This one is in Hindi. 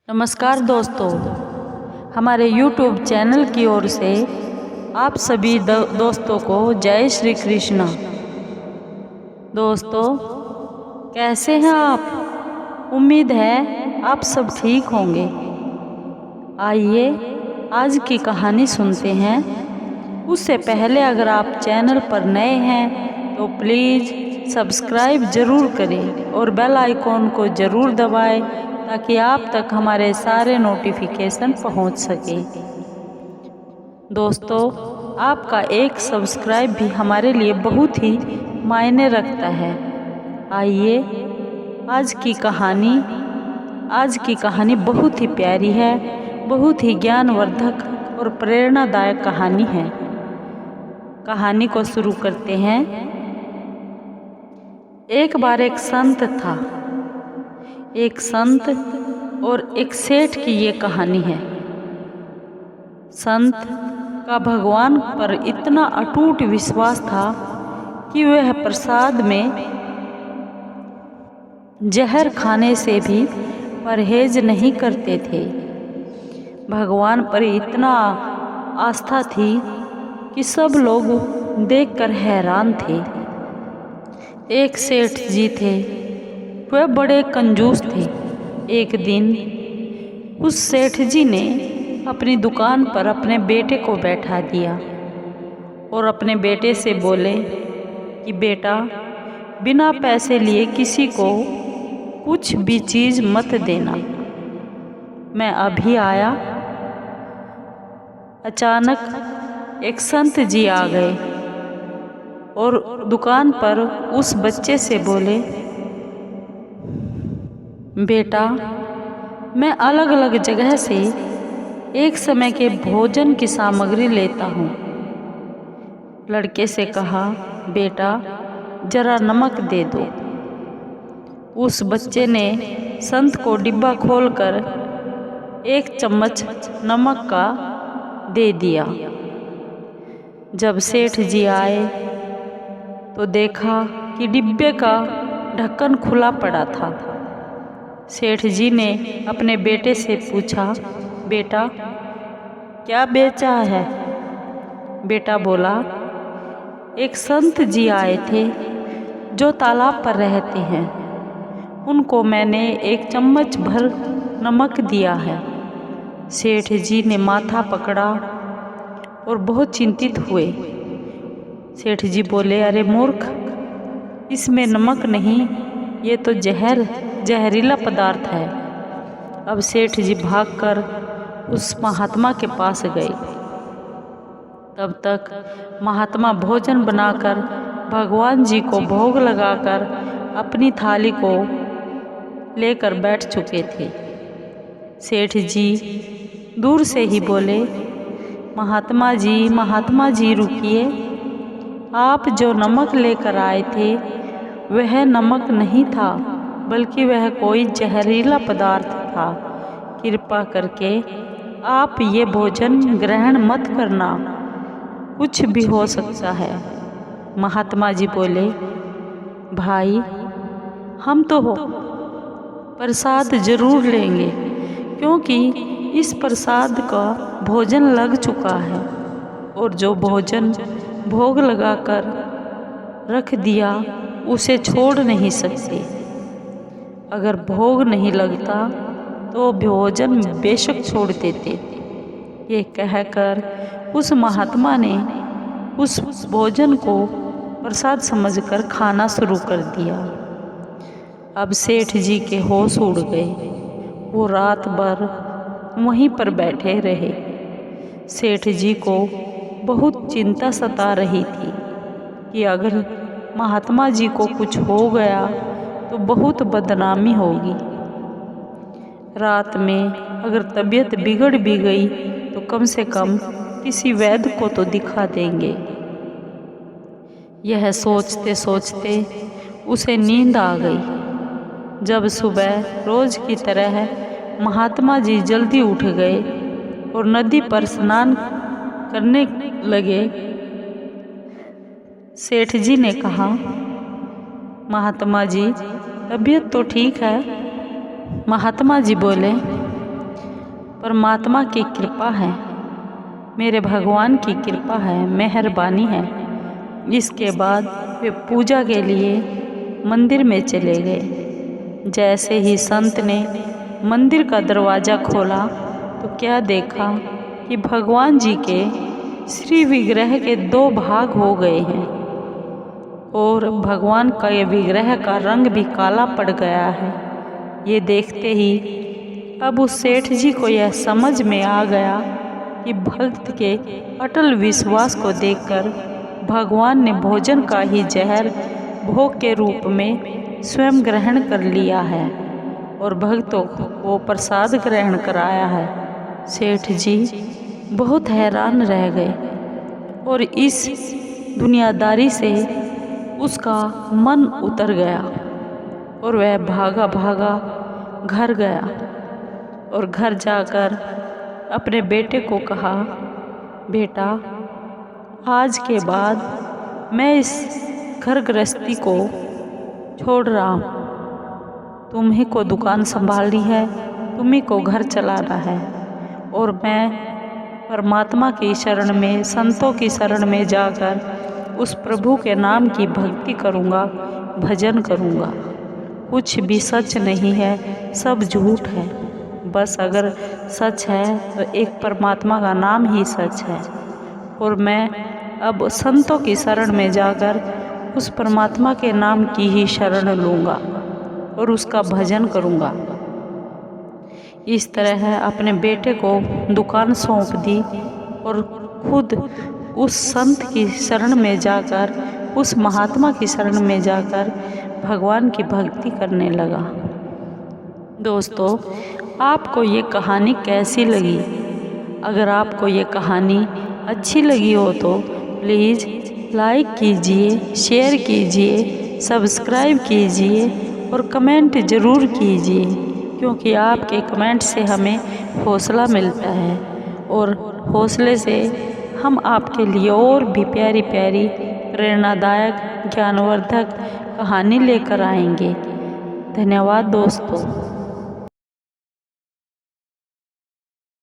नमस्कार दोस्तों, हमारे YouTube चैनल की ओर से आप सभी दोस्तों को जय श्री कृष्ण। दोस्तों, कैसे हैं आप? उम्मीद है आप सब ठीक होंगे। आइए आज की कहानी सुनते हैं। उससे पहले अगर आप चैनल पर नए हैं तो प्लीज़ सब्सक्राइब ज़रूर करें और बेल आइकॉन को ज़रूर दबाएं ताकि आप तक हमारे सारे नोटिफिकेशन पहुंच सके। दोस्तों, आपका एक सब्सक्राइब भी हमारे लिए बहुत ही मायने रखता है। आइए आज की कहानी बहुत ही प्यारी है, बहुत ही ज्ञानवर्धक और प्रेरणादायक कहानी है। कहानी को शुरू करते हैं। एक बार एक संत था। एक संत और एक सेठ की ये कहानी है। संत का भगवान पर इतना अटूट विश्वास था कि वह प्रसाद में जहर खाने से भी परहेज नहीं करते थे। भगवान पर इतना आस्था थी कि सब लोग देखकर हैरान थे। एक सेठ जी थे, वह बड़े कंजूस थे। एक दिन उस सेठ जी ने अपनी दुकान पर अपने बेटे को बैठा दिया और अपने बेटे से बोले कि बेटा, बिना पैसे लिए किसी को कुछ भी चीज़ मत देना। मैं अभी आया। अचानक एक संत जी आ गए और दुकान पर उस बच्चे से बोले, बेटा, मैं अलग अलग जगह से एक समय के भोजन की सामग्री लेता हूँ। लड़के से कहा, बेटा जरा नमक दे दो। उस बच्चे ने संत को डिब्बा खोलकर एक चम्मच नमक का दे दिया। जब सेठ जी आए तो देखा कि डिब्बे का ढक्कन खुला पड़ा था। सेठ जी ने अपने बेटे से पूछा, बेटा क्या बेचा है? बेटा बोला, एक संत जी आए थे जो तालाब पर रहते हैं। उनको मैंने एक चम्मच भर नमक दिया है। सेठ जी ने माथा पकड़ा और बहुत चिंतित हुए। सेठ जी बोले, अरे मूर्ख, इसमें नमक नहीं, ये तो जहरीला पदार्थ है। अब सेठ जी भागकर उस महात्मा के पास गए। तब तक महात्मा भोजन बनाकर भगवान जी को भोग लगाकर अपनी थाली को लेकर बैठ चुके थे। सेठ जी दूर से ही बोले, महात्मा जी रुकिए। आप जो नमक लेकर आए थे वह नमक नहीं था, बल्कि वह कोई जहरीला पदार्थ था। कृपा करके आप ये भोजन ग्रहण मत करना, कुछ भी हो सकता है। महात्मा जी बोले, भाई, हम तो प्रसाद जरूर लेंगे, क्योंकि इस प्रसाद का भोजन लग चुका है और जो भोजन भोग लगाकर रख दिया उसे छोड़ नहीं सकते। अगर भोग नहीं लगता तो भोजन बेशक छोड़ देते। ये कहकर उस महात्मा ने उस भोजन को प्रसाद समझकर खाना शुरू कर दिया। अब सेठ जी के होश उड़ गए। वो रात भर वहीं पर बैठे रहे। सेठ जी को बहुत चिंता सता रही थी कि अगर महात्मा जी को कुछ हो गया तो बहुत बदनामी होगी। रात में अगर तबीयत बिगड़ भी गई तो कम से कम किसी वैद्य को तो दिखा देंगे। यह सोचते सोचते उसे नींद आ गई। जब सुबह रोज की तरह महात्मा जी जल्दी उठ गए और नदी पर स्नान करने लगे। सेठ जी ने कहा, महात्मा जी, तबीयत तो ठीक है? महात्मा जी बोले, परमात्मा की कृपा है, मेरे भगवान की कृपा है, मेहरबानी है। इसके बाद वे पूजा के लिए मंदिर में चले गए। जैसे ही संत ने मंदिर का दरवाज़ा खोला तो क्या देखा कि भगवान जी के श्री विग्रह के 2 भाग हो गए हैं और भगवान का ये विग्रह का रंग भी काला पड़ गया है। ये देखते ही अब उस सेठ जी को यह समझ में आ गया कि भक्त के अटल विश्वास को देखकर भगवान ने भोजन का ही जहर भोग के रूप में स्वयं ग्रहण कर लिया है और भक्तों को प्रसाद ग्रहण कराया है। सेठ जी बहुत हैरान रह गए और इस दुनियादारी से उसका मन उतर गया और वह भागा भागा घर गया और घर जाकर अपने बेटे को कहा, बेटा आज के बाद मैं इस घर गृहस्थी को छोड़ रहा हूँ। तुम्ही को दुकान संभालनी है, तुम्ही को घर चलाना है और मैं परमात्मा की शरण में, संतों की शरण में जाकर उस प्रभु के नाम की भक्ति करूँगा, भजन करूँगा। कुछ भी सच नहीं है, सब झूठ है। बस अगर सच है तो एक परमात्मा का नाम ही सच है और मैं अब संतों की शरण में जाकर उस परमात्मा के नाम की ही शरण लूँगा और उसका भजन करूँगा। इस तरह अपने बेटे को दुकान सौंप दी और खुद उस संत की शरण में जाकर, उस महात्मा की शरण में जाकर भगवान की भक्ति करने लगा। दोस्तों, आपको ये कहानी कैसी लगी? अगर आपको ये कहानी अच्छी लगी हो तो प्लीज़ लाइक कीजिए, शेयर कीजिए, सब्सक्राइब कीजिए और कमेंट ज़रूर कीजिए, क्योंकि आपके कमेंट से हमें हौसला मिलता है और हौसले से हम आपके लिए और भी प्यारी प्यारी प्रेरणादायक ज्ञानवर्धक कहानी लेकर आएंगे। धन्यवाद दोस्तों।